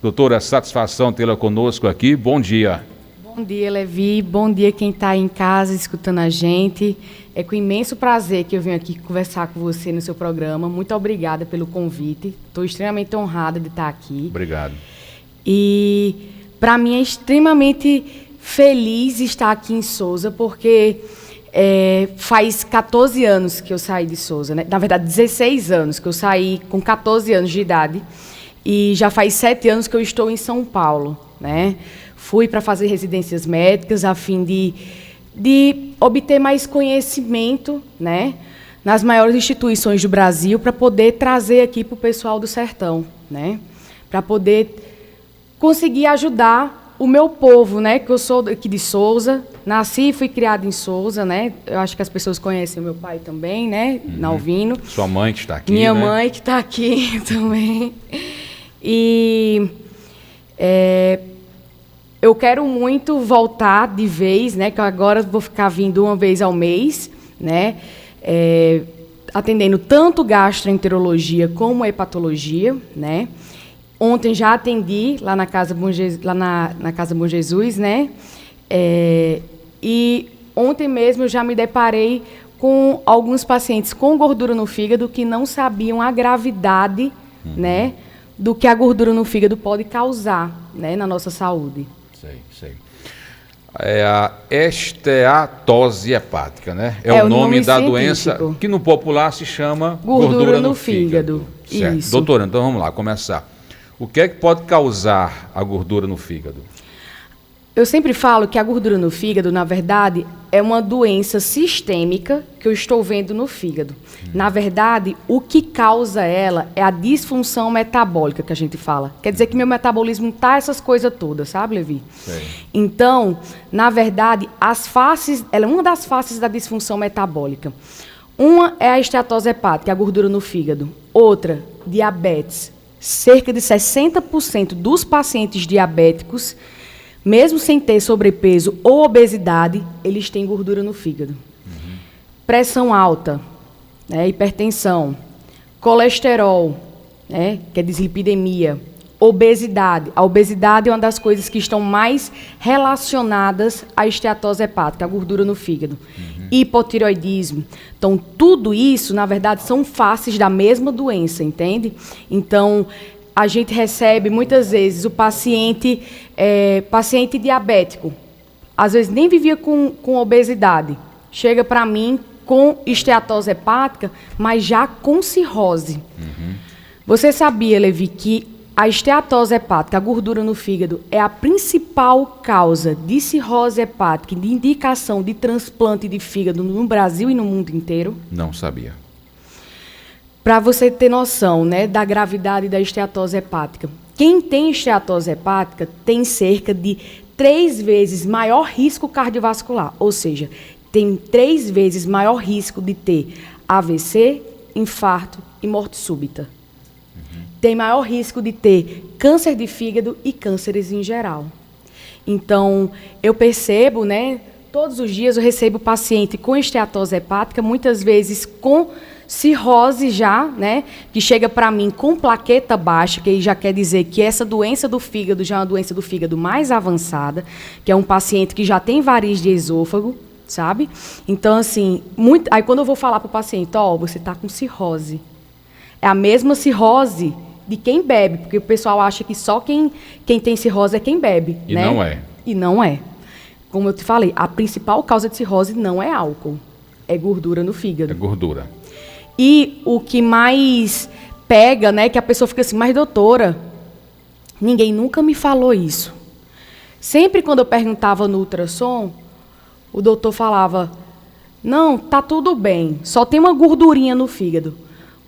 Doutora, satisfação tê-la conosco aqui. Bom dia. Bom dia, Levi. Bom dia quem está em casa escutando a gente. É com imenso prazer que eu venho aqui conversar com você no seu programa. Muito obrigada pelo convite. Estou extremamente honrada de estar aqui. Obrigado. E para mim é extremamente feliz estar aqui em Souza, porque faz 14 anos que eu saí de Souza, né? Na verdade, 16 anos que eu saí com 14 anos de idade. E já faz 7 anos que eu estou em São Paulo, né? Fui para fazer residências médicas a fim de obter mais conhecimento, né, nas maiores instituições do Brasil, para poder trazer aqui para o pessoal do sertão, né, para poder conseguir ajudar o meu povo, né, que eu sou aqui de Souza, nasci e fui criada em Souza, né, eu acho que as pessoas conhecem o meu pai também, né, Nalvino. Sua mãe que está aqui, Minha né? mãe que está aqui também. E eu quero muito voltar de vez, né? Que agora vou ficar vindo uma vez ao mês, né? Atendendo tanto gastroenterologia como hepatologia, né? Ontem já atendi lá na Casa Bom Jesus, na Casa Bom Jesus, né? E ontem mesmo eu já me deparei com alguns pacientes com gordura no fígado que não sabiam a gravidade, né? Do que a gordura no fígado pode causar, né? Na nossa saúde. Sei. É a esteatose hepática, né? É o nome da doença que no popular se chama gordura no fígado. Certo. Isso. Doutora, então vamos lá, começar. O que é que pode causar a gordura no fígado? Eu sempre falo que a gordura no fígado, na verdade, é uma doença sistêmica que eu estou vendo no fígado. Na verdade, o que causa ela é a disfunção metabólica que a gente fala. Quer dizer que meu metabolismo não tá essas coisas todas, sabe, Levi? Sei. Então, na verdade, ela é uma das faces da disfunção metabólica. Uma é a esteatose hepática, a gordura no fígado. Outra, diabetes. Cerca de 60% dos pacientes diabéticos, mesmo sem ter sobrepeso ou obesidade, eles têm gordura no fígado. Pressão alta, né, hipertensão, colesterol, né, que é dislipidemia, obesidade. A obesidade é uma das coisas que estão mais relacionadas à esteatose hepática, a gordura no fígado. Hipotireoidismo. Então, tudo isso, na verdade, são faces da mesma doença, entende? Então, a gente recebe, muitas vezes, o paciente diabético, às vezes nem vivia com obesidade, chega para mim com esteatose hepática, mas já com cirrose. Você sabia, Levi, que a esteatose hepática, a gordura no fígado, é a principal causa de cirrose hepática, de indicação de transplante de fígado no Brasil e no mundo inteiro? Não sabia. Para você ter noção, né, da gravidade da esteatose hepática. Quem tem esteatose hepática tem cerca de 3 vezes maior risco cardiovascular, ou seja, tem 3 vezes maior risco de ter AVC, infarto e morte súbita. Tem maior risco de ter câncer de fígado e cânceres em geral. Então, eu percebo, né, todos os dias eu recebo paciente com esteatose hepática, muitas vezes com cirrose já, né, que chega para mim com plaqueta baixa, que já quer dizer que essa doença do fígado já é uma doença do fígado mais avançada, que é um paciente que já tem variz de esôfago, sabe? Então, assim, aí quando eu vou falar para o paciente, você está com cirrose. É a mesma cirrose de quem bebe, porque o pessoal acha que só quem tem cirrose é quem bebe, E né? não é. E não é. Como eu te falei, a principal causa de cirrose não é álcool, é gordura no fígado. É gordura. E o que mais pega, né, que a pessoa fica assim, mas doutora, ninguém nunca me falou isso. Sempre quando eu perguntava no ultrassom, o doutor falava, não, tá tudo bem, só tem uma gordurinha no fígado.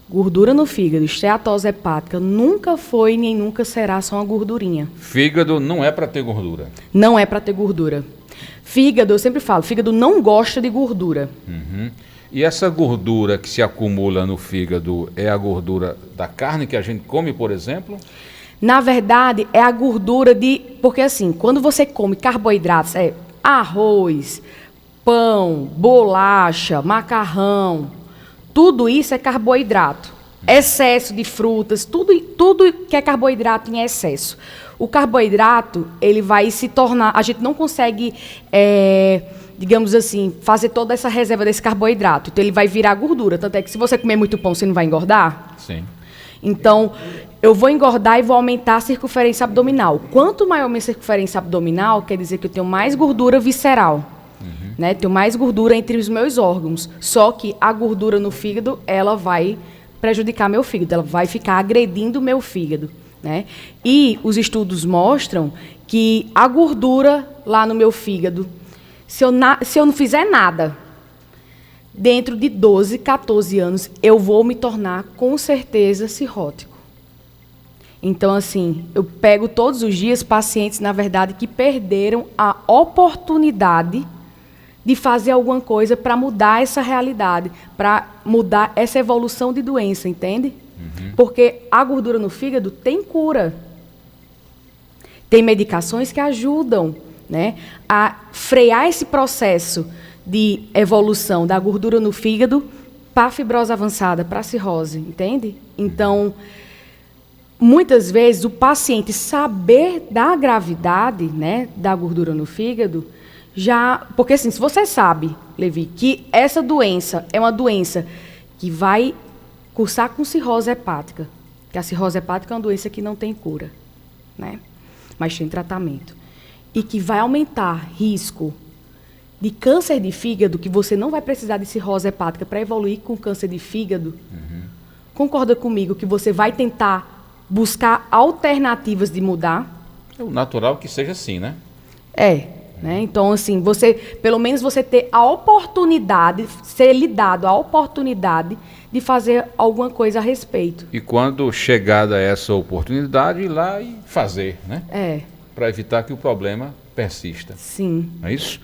Gordura no fígado, esteatose hepática, nunca foi nem nunca será só uma gordurinha. Fígado não é para ter gordura. Não é para ter gordura. Fígado, eu sempre falo, fígado não gosta de gordura. E essa gordura que se acumula no fígado é a gordura da carne que a gente come, por exemplo? Na verdade, é a gordura de... Porque assim, quando você come carboidratos, arroz, pão, bolacha, macarrão, tudo isso é carboidrato, Excesso de frutas, tudo que é carboidrato em excesso. O carboidrato, ele vai se tornar... A gente não consegue, digamos assim, fazer toda essa reserva desse carboidrato. Então, ele vai virar gordura. Tanto é que se você comer muito pão, você não vai engordar? Sim. Então, eu vou engordar e vou aumentar a circunferência abdominal. Quanto maior minha circunferência abdominal, quer dizer que eu tenho mais gordura visceral. Né? Tenho mais gordura entre os meus órgãos. Só que a gordura no fígado, ela vai prejudicar meu fígado. Ela vai ficar agredindo o meu fígado. Né? E os estudos mostram que a gordura lá no meu fígado, se eu não fizer nada, dentro de 12, 14 anos, eu vou me tornar, com certeza, cirrótico. Então, assim, eu pego todos os dias pacientes, na verdade, que perderam a oportunidade de fazer alguma coisa para mudar essa realidade, para mudar essa evolução de doença, entende? Porque a gordura no fígado tem cura. Tem medicações que ajudam, né, a frear esse processo de evolução da gordura no fígado para a fibrose avançada, para a cirrose, entende? Então, muitas vezes, o paciente saber da gravidade, né, da gordura no fígado, porque assim, se você sabe, Levi, que essa doença é uma doença que vai cursar com cirrose hepática, que a cirrose hepática é uma doença que não tem cura, né? Mas tem tratamento. E que vai aumentar risco de câncer de fígado, que você não vai precisar de cirrose hepática para evoluir com câncer de fígado. Concorda comigo que você vai tentar buscar alternativas de mudar? É o natural que seja assim, né? Né? Então, assim, pelo menos você ter a oportunidade, ser lhe dado a oportunidade de fazer alguma coisa a respeito. E quando chegada essa oportunidade, ir lá e fazer, né? Para evitar que o problema persista. Sim. Não é isso?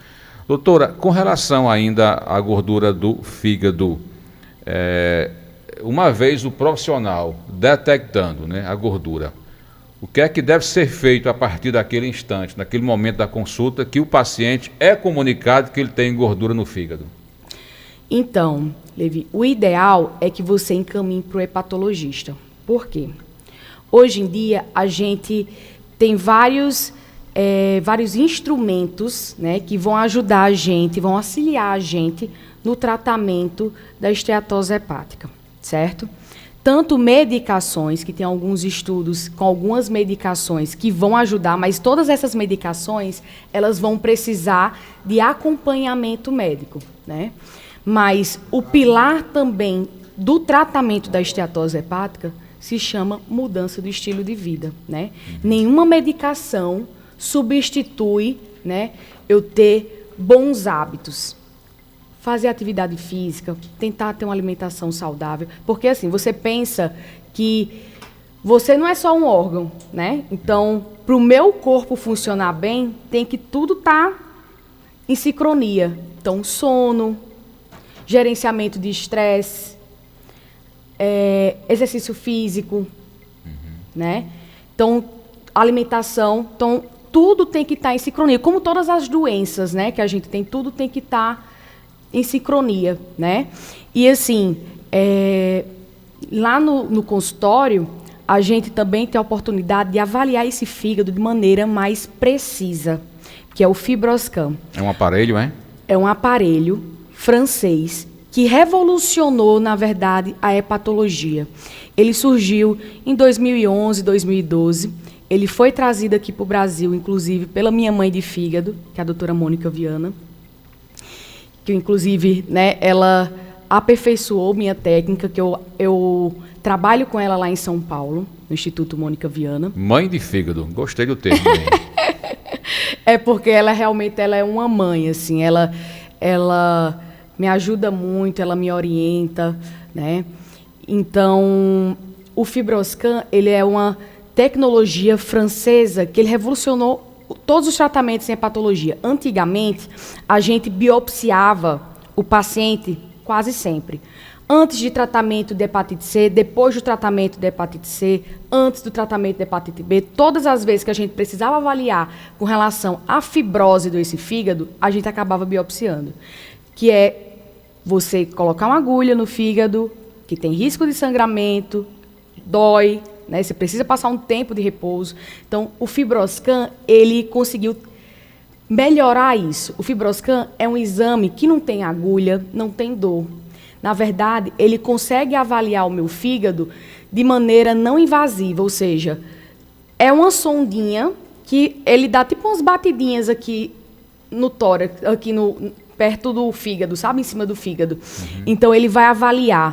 Doutora, com relação ainda à gordura do fígado, uma vez o profissional detectando, né, a gordura, o que é que deve ser feito a partir daquele instante, naquele momento da consulta, que o paciente é comunicado que ele tem gordura no fígado? Então, Levi, o ideal é que você encaminhe para o hepatologista. Por quê? Hoje em dia, a gente tem vários instrumentos, né, que vão ajudar a gente, vão auxiliar a gente no tratamento da esteatose hepática, certo? Tanto medicações, que tem alguns estudos com algumas medicações que vão ajudar, mas todas essas medicações, elas vão precisar de acompanhamento médico, né? Mas o pilar também do tratamento da esteatose hepática se chama mudança do estilo de vida, né? Nenhuma medicação substitui, né, eu ter bons hábitos. Fazer atividade física, tentar ter uma alimentação saudável. Porque, assim, você pensa que você não é só um órgão, né? Então, para o meu corpo funcionar bem, tem que tudo estar em sincronia. Então, sono, gerenciamento de estresse, exercício físico, né? Então, alimentação. Então, tudo tem que estar em sincronia. Como todas as doenças, né, que a gente tem, tudo tem que estar em sincronia, né? E assim, lá no consultório, a gente também tem a oportunidade de avaliar esse fígado de maneira mais precisa, que é o FibroScan. É um aparelho, é? É um aparelho francês que revolucionou, na verdade, a hepatologia. Ele surgiu em 2011, 2012. Ele foi trazido aqui para o Brasil, inclusive, pela minha mãe de fígado, que é a doutora Mônica Viana, que, inclusive, né, ela aperfeiçoou minha técnica, que eu trabalho com ela lá em São Paulo, no Instituto Mônica Viana. Mãe de fígado, gostei do termo. É porque ela realmente é uma mãe, assim, ela me ajuda muito, ela me orienta, né? Então, o FibroScan, ele é uma tecnologia francesa que ele revolucionou todos os tratamentos em hepatologia. Antigamente, a gente biopsiava o paciente quase sempre. Antes de tratamento de hepatite C, depois do tratamento de hepatite C, antes do tratamento de hepatite B, todas as vezes que a gente precisava avaliar com relação à fibrose desse fígado, a gente acabava biopsiando. Que é você colocar uma agulha no fígado, que tem risco de sangramento, dói, né? Você precisa passar um tempo de repouso. Então, o Fibroscan, ele conseguiu melhorar isso. O Fibroscan é um exame que não tem agulha, não tem dor. Na verdade, ele consegue avaliar o meu fígado de maneira não invasiva, ou seja, é uma sondinha que ele dá tipo umas batidinhas aqui no tórax, aqui perto do fígado, sabe? Em cima do fígado. Então, ele vai avaliar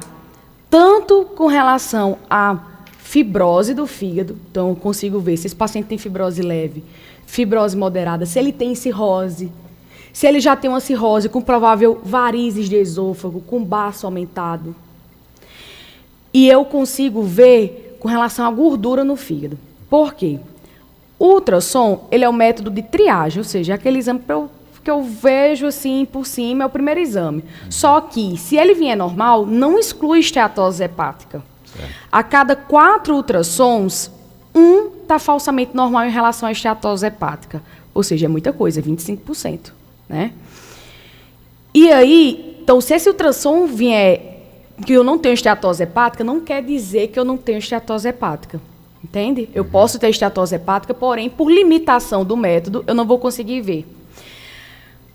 tanto com relação à fibrose do fígado, então eu consigo ver se esse paciente tem fibrose leve, fibrose moderada, se ele tem cirrose, se ele já tem uma cirrose com provável varizes de esôfago, com baço aumentado. E eu consigo ver com relação à gordura no fígado. Por quê? O ultrassom, ele é um método de triagem, ou seja, é aquele exame que eu vejo assim por cima, é o primeiro exame. Só que, se ele vier normal, não exclui esteatose hepática. Certo. A cada 4 ultrassons, um está falsamente normal em relação à esteatose hepática. Ou seja, é muita coisa, 25%. Né? E aí, então, se esse ultrassom vier que eu não tenho esteatose hepática, não quer dizer que eu não tenho esteatose hepática. Entende? Eu posso ter esteatose hepática, porém, por limitação do método, eu não vou conseguir ver.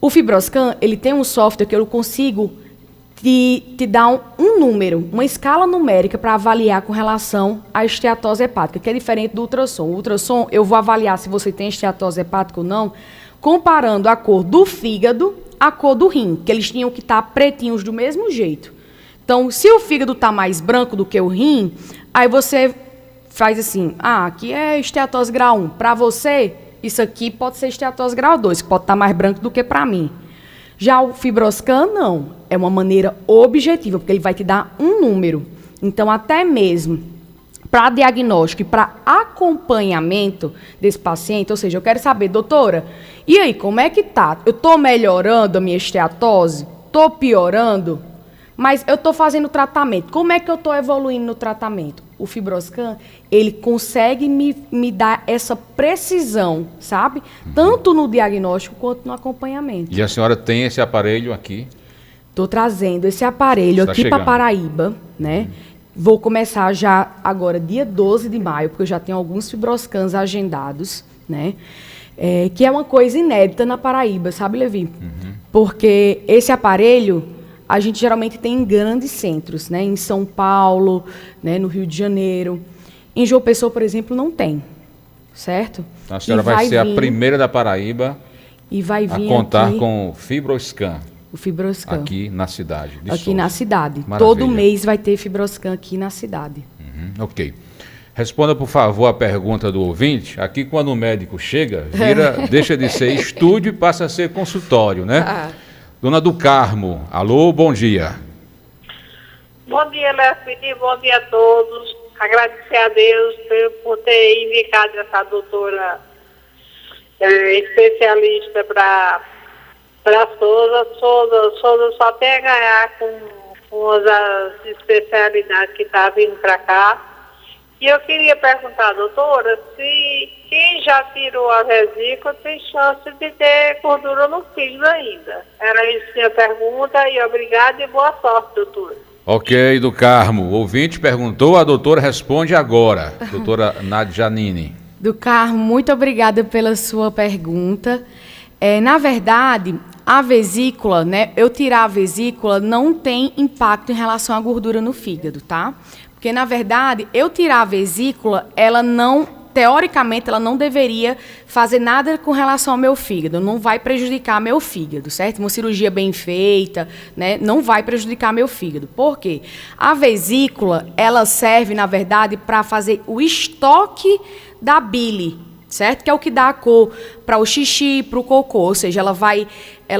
O Fibroscan, ele tem um software que eu consigo te dar um número, uma escala numérica para avaliar com relação à esteatose hepática, que é diferente do ultrassom. O ultrassom, eu vou avaliar se você tem esteatose hepática ou não, comparando a cor do fígado à cor do rim, que eles tinham que estar pretinhos do mesmo jeito. Então, se o fígado está mais branco do que o rim, aí você faz assim, aqui é esteatose grau 1. Para você, isso aqui pode ser esteatose grau 2, que pode estar mais branco do que para mim. Já o Fibroscan, não. É uma maneira objetiva, porque ele vai te dar um número. Então, até mesmo para diagnóstico e para acompanhamento desse paciente, ou seja, eu quero saber, doutora, e aí, como é que tá? Eu estou melhorando a minha esteatose? Estou piorando? Mas eu estou fazendo tratamento. Como é que eu estou evoluindo no tratamento? O Fibroscan, ele consegue me dar essa precisão, sabe? Tanto no diagnóstico quanto no acompanhamento. E a senhora tem esse aparelho aqui? Estou trazendo esse aparelho aqui para Paraíba, né? Vou começar já agora, dia 12 de maio, porque eu já tenho alguns Fibroscans agendados, né? Que é uma coisa inédita na Paraíba, sabe, Levi? Porque esse aparelho a gente geralmente tem em grandes centros, né? Em São Paulo, né? No Rio de Janeiro. Em João Pessoa, por exemplo, não tem, certo? Então a senhora vai ser a primeira da Paraíba a contar aqui, com o Fibroscan. O Fibroscan. Aqui na cidade de Aqui Souza. na cidade. Maravilha. Todo mês vai ter Fibroscan aqui na cidade. Ok. Responda, por favor, a pergunta do ouvinte. Aqui, quando o médico chega, deixa de ser estúdio e passa a ser consultório, né? Dona do Carmo, alô, bom dia. Bom dia, Levi, bom dia a todos. Agradecer a Deus por ter indicado essa doutora especialista para Souza. Souza só tem a ganhar com as especialidades que está vindo para cá. E eu queria perguntar, doutora, se quem já tirou a vesícula tem chance de ter gordura no fígado ainda. Era isso a minha pergunta e obrigada e boa sorte, doutora. Ok, do Carmo. O ouvinte perguntou, a doutora responde agora. Doutora Nadjanine. Do Carmo, muito obrigada pela sua pergunta. Na verdade, a vesícula, né? Eu tirar a vesícula não tem impacto em relação à gordura no fígado, tá? Porque, na verdade, eu tirar a vesícula, ela não, teoricamente, ela não deveria fazer nada com relação ao meu fígado, não vai prejudicar meu fígado, certo? Uma cirurgia bem feita, né, não vai prejudicar meu fígado. Por quê? A vesícula, ela serve, na verdade, para fazer o estoque da bile, certo? Que é o que dá a cor para o xixi, para o cocô, ou seja, ela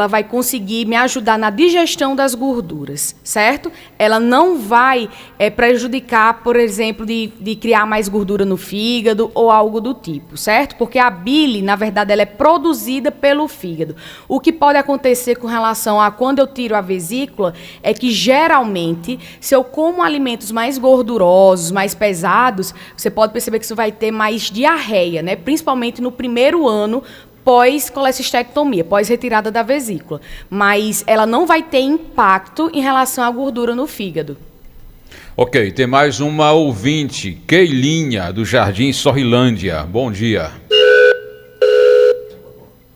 vai conseguir me ajudar na digestão das gorduras, certo? Ela não vai prejudicar, por exemplo, de criar mais gordura no fígado ou algo do tipo, certo? Porque a bile, na verdade, ela é produzida pelo fígado. O que pode acontecer com relação a quando eu tiro a vesícula é que, geralmente, se eu como alimentos mais gordurosos, mais pesados, você pode perceber que isso vai ter mais diarreia, né? Principalmente no primeiro ano pós-colecistectomia, pós-retirada da vesícula. Mas ela não vai ter impacto em relação à gordura no fígado. Ok, tem mais uma ouvinte, Keilinha, do Jardim Sorrilândia. Bom dia.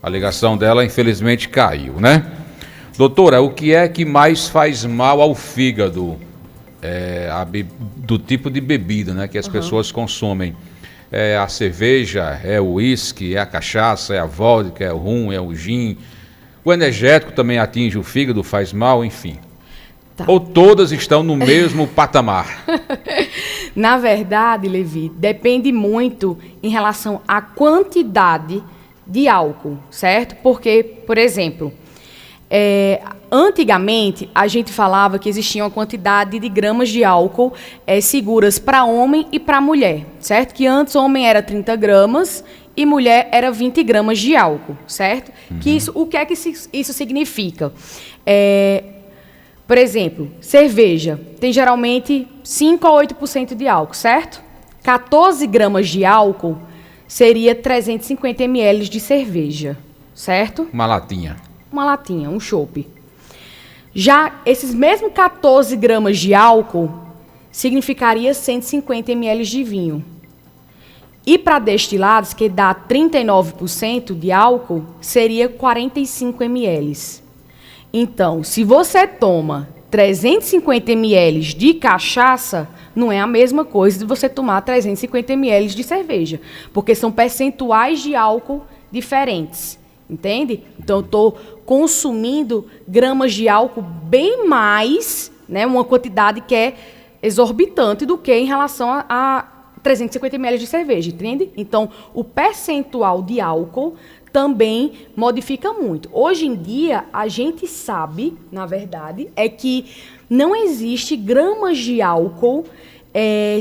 A ligação dela, infelizmente, caiu, né? Doutora, o que é que mais faz mal ao fígado? Do tipo de bebida, né, que as pessoas consomem. É a cerveja, é o uísque, é a cachaça, é a vodka, é o rum, é o gin. O energético também atinge o fígado, faz mal, enfim. Tá. Ou todas estão no mesmo patamar? Na verdade, Levi, depende muito em relação à quantidade de álcool, certo? Porque, por exemplo, antigamente a gente falava que existia uma quantidade de gramas de álcool seguras para homem e para mulher, certo? Que antes homem era 30 gramas e mulher era 20 gramas de álcool, certo? Que o que é que isso significa? Por exemplo, cerveja tem geralmente 5 a 8% de álcool, certo? 14 gramas de álcool seria 350 ml de cerveja, certo? Uma latinha. Uma latinha, um chopp. Já esses mesmos 14 gramas de álcool significaria 150 ml de vinho. E para destilados, que dá 39% de álcool, seria 45 ml. Então, se você toma 350 ml de cachaça, não é a mesma coisa de você tomar 350 ml de cerveja, porque são percentuais de álcool diferentes, entende? Então, eu estou consumindo gramas de álcool bem mais, né, uma quantidade que é exorbitante do que em relação a 350 ml de cerveja, entende? Então, o percentual de álcool também modifica muito. Hoje em dia, a gente sabe, na verdade, que não existe gramas de álcool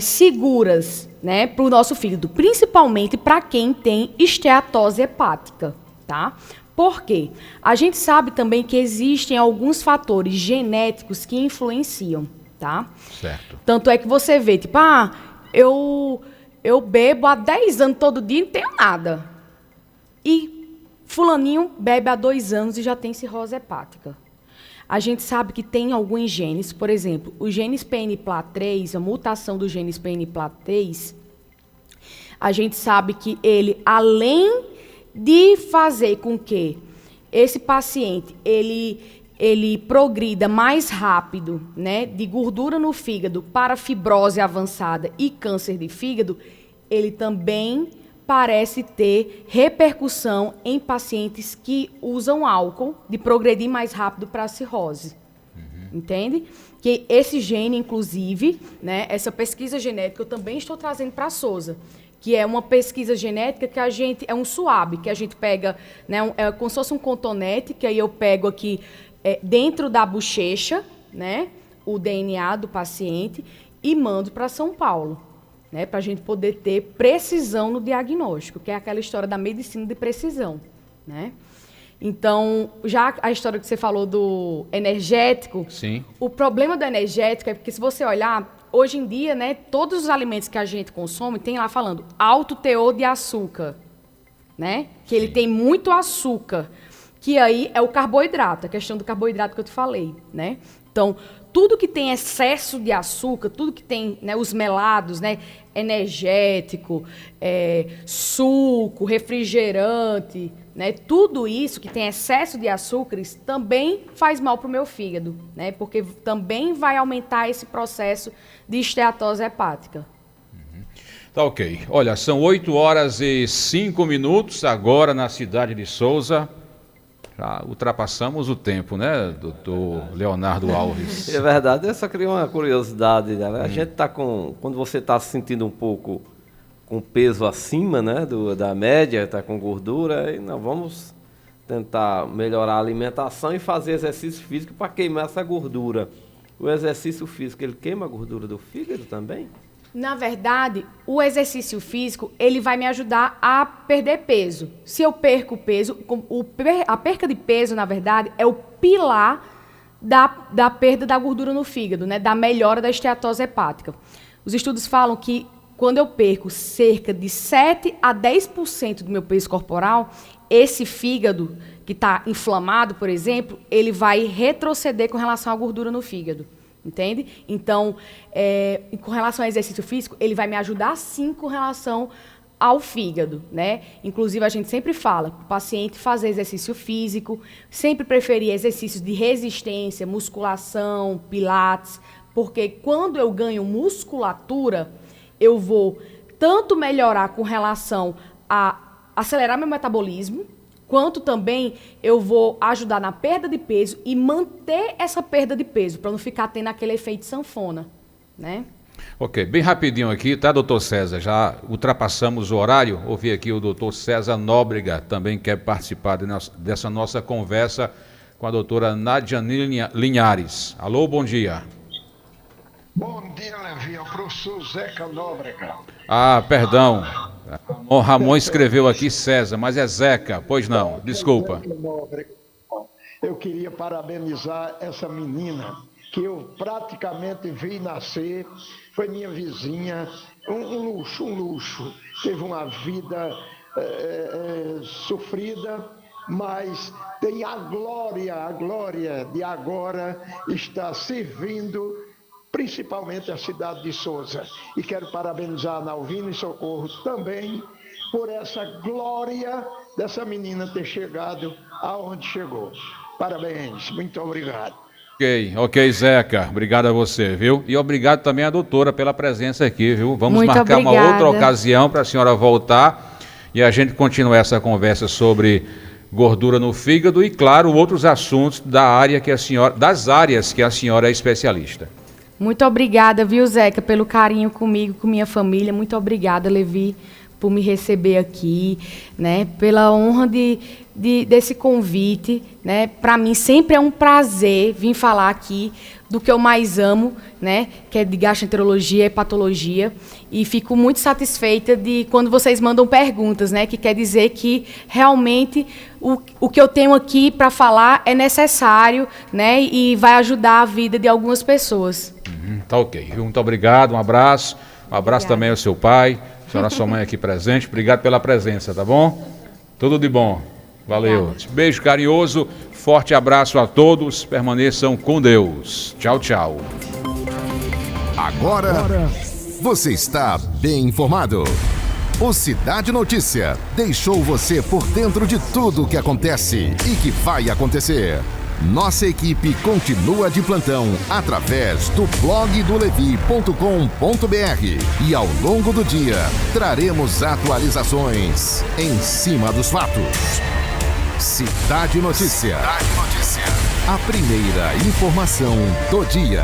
seguras, né, para o nosso fígado, principalmente para quem tem esteatose hepática, tá? Por quê? A gente sabe também que existem alguns fatores genéticos que influenciam, tá? Certo. Tanto é que você vê, tipo, eu bebo há 10 anos todo dia e não tenho nada. E fulaninho bebe há 2 anos e já tem cirrose hepática. A gente sabe que tem alguns genes, por exemplo, o gene PNPLA3, a mutação do gene PNPLA3, a gente sabe que ele, além de fazer com que esse paciente ele progrida mais rápido, né, de gordura no fígado para fibrose avançada e câncer de fígado, ele também parece ter repercussão em pacientes que usam álcool, de progredir mais rápido para a cirrose. Entende? Que esse gene, inclusive, né, essa pesquisa genética eu também estou trazendo para a Souza, que é uma pesquisa genética que a gente, é um SUAB, que a gente pega, né, é como se fosse um cotonete, que aí eu pego aqui dentro da bochecha, né, o DNA do paciente e mando para São Paulo, né, para a gente poder ter precisão no diagnóstico, que é aquela história da medicina de precisão, né? Então, já a história que você falou do energético, sim. O problema do energético é porque, se você olhar, hoje em dia, né, todos os alimentos que a gente consome tem lá falando alto teor de açúcar, né? Que ele tem muito açúcar, que aí é o carboidrato, a questão do carboidrato que eu te falei, né? Então, tudo que tem excesso de açúcar, tudo que tem, né, os melados, né, energético, suco, refrigerante, né, tudo isso que tem excesso de açúcares também faz mal para o meu fígado, né, porque também vai aumentar esse processo de esteatose hepática. Tá ok. Olha, são 8h05 agora na cidade de Souza. Já ultrapassamos o tempo, né, doutor Leonardo Alves? É verdade, eu só queria uma curiosidade, né? A gente está quando você está se sentindo um pouco com peso acima, né, da média, está com gordura, e nós vamos tentar melhorar a alimentação e fazer exercício físico para queimar essa gordura. O exercício físico, ele queima a gordura do fígado também? Na verdade, o exercício físico, ele vai me ajudar a perder peso. Se eu perco peso, a perca de peso, na verdade, é o pilar da perda da gordura no fígado, né, da melhora da esteatose hepática. Os estudos falam que quando eu perco cerca de 7 a 10% do meu peso corporal, esse fígado que está inflamado, por exemplo, ele vai retroceder com relação à gordura no fígado. Entende? Então, com relação ao exercício físico, ele vai me ajudar sim com relação ao fígado, né? Inclusive, a gente sempre fala para o paciente fazer exercício físico, sempre preferir exercícios de resistência, musculação, pilates, porque quando eu ganho musculatura, eu vou tanto melhorar com relação a acelerar meu metabolismo, quanto também eu vou ajudar na perda de peso e manter essa perda de peso, para não ficar tendo aquele efeito sanfona, né? Ok, bem rapidinho aqui, tá, doutor César? Já ultrapassamos o horário. Ouvi aqui o doutor César Nóbrega, também quer participar dessa nossa conversa com a doutora Nadiane Linhares. Alô, bom dia. Bom dia, Levi, é o professor Zeca Nóbrega. Ah, perdão. O Ramon escreveu aqui César, mas é Zeca. Pois não, desculpa. Eu queria parabenizar essa menina, que eu praticamente vi nascer, foi minha vizinha, um luxo. Teve uma vida sofrida, mas tem a glória de agora estar servindo, principalmente a cidade de Souza. E quero parabenizar a Nalvina e Socorro também por essa glória dessa menina ter chegado aonde chegou. Parabéns, muito obrigado. Ok, Zeca, obrigado a você, viu? E obrigado também à doutora pela presença aqui, viu? Vamos muito marcar obrigada. uma outra ocasião para a senhora voltar e a gente continuar essa conversa sobre gordura no fígado e, claro, outros assuntos das áreas que a senhora é especialista. Muito obrigada, viu, Zeca, pelo carinho comigo, com minha família. Muito obrigada, Levi, por me receber aqui, né? Pela honra desse convite, né? Para mim sempre é um prazer vir falar aqui do que eu mais amo, né? Que é de gastroenterologia e hepatologia. E fico muito satisfeita de quando vocês mandam perguntas, né? Que quer dizer que realmente o que eu tenho aqui para falar é necessário, né? E vai ajudar a vida de algumas pessoas. Tá ok. Muito obrigado, um abraço. Um abraço também ao seu pai, a senhora, sua mãe aqui presente. Obrigado pela presença, tá bom? Tudo de bom. Valeu. Obrigada. Beijo carinhoso, forte abraço a todos. Permaneçam com Deus. Tchau, tchau. Agora você está bem informado. O Cidade Notícia deixou você por dentro de tudo o que acontece e que vai acontecer. Nossa equipe continua de plantão através do blog do Levi.com.br e ao longo do dia traremos atualizações em cima dos fatos. Cidade Notícia. A primeira informação do dia.